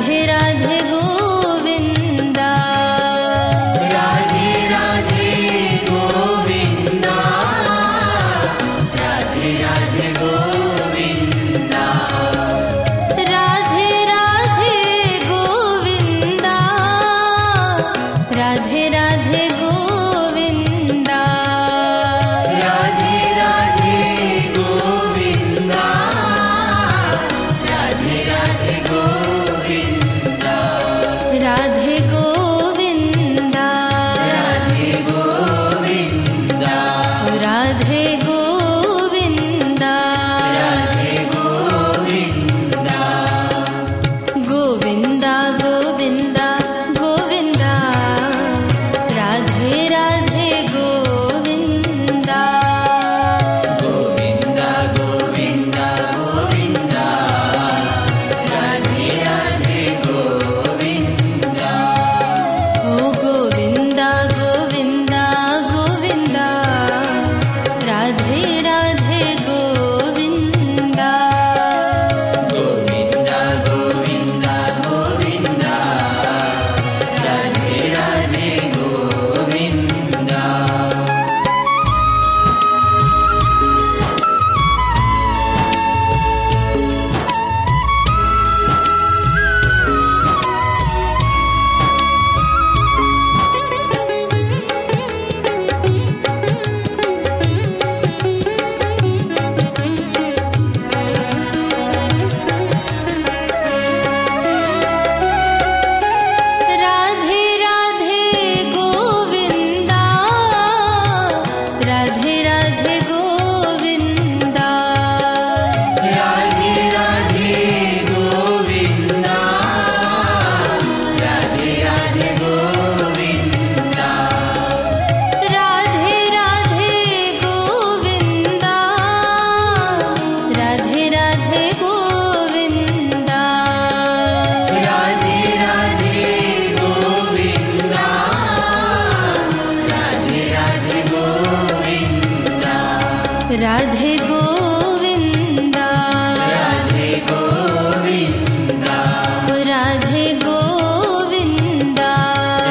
Radhe Radhe Govinda, Radhe Radhe Govinda, Radhe Radhe Govinda, Radhe Radhe Govinda, Radhe Radhe Govinda, Radhe Radhe Govinda, Radhe Radhe Govinda, Radhe Govinda, Radhe Govinda, Radhe Govinda, Radhe Govinda, Govinda Govinda Govinda, Radhe Radhe Govinda, Govinda Govinda Govinda, Radhe Radhe Govinda, ओ Govinda Govinda Govinda, Radhe Radhe Govinda, Govinda Govinda Govinda, Radhe Radhe Govinda. Radhe Radhe Govinda, Radhe Radhe Govinda, Radhe Radhe Govinda, Radhe Radhe Govinda, Radhe Radhe Govinda, Radhe Radhe Govinda, Radhe Radhe Govinda, Radhe Radhe Govinda, Radhe Govinda, Radhe Govinda, Radhe Govinda,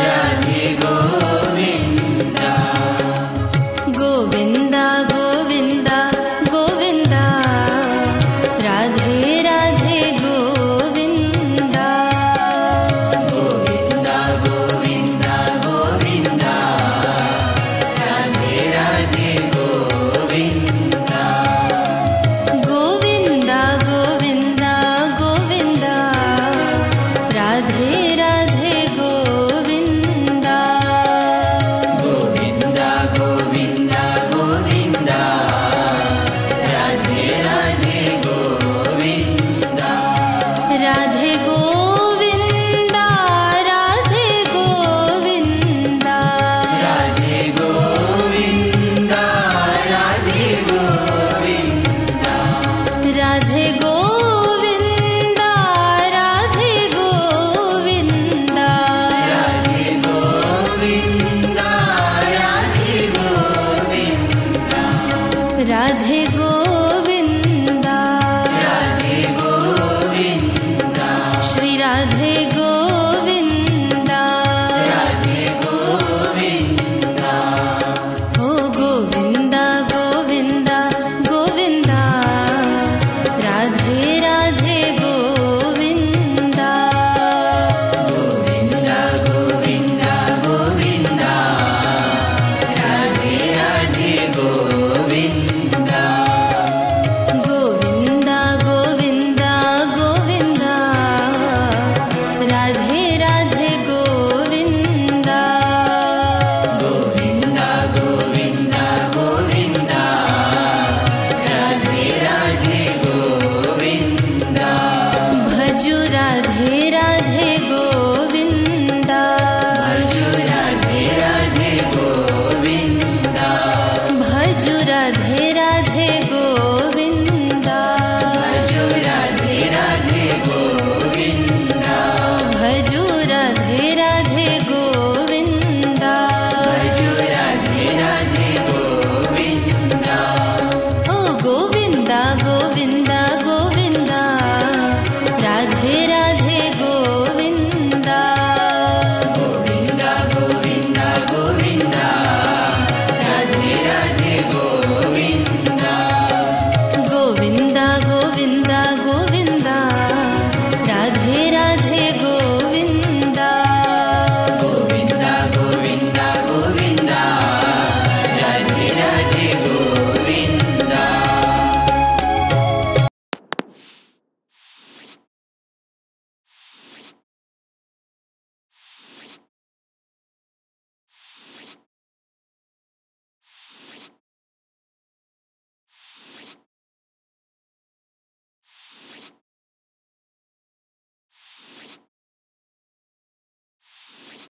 Radhe Govinda, Govinda Govinda Govinda, Radhe Radhe Govinda, Govinda Govinda Govinda, Radhe Radhe Govinda, Govinda Govinda Govinda, Radhe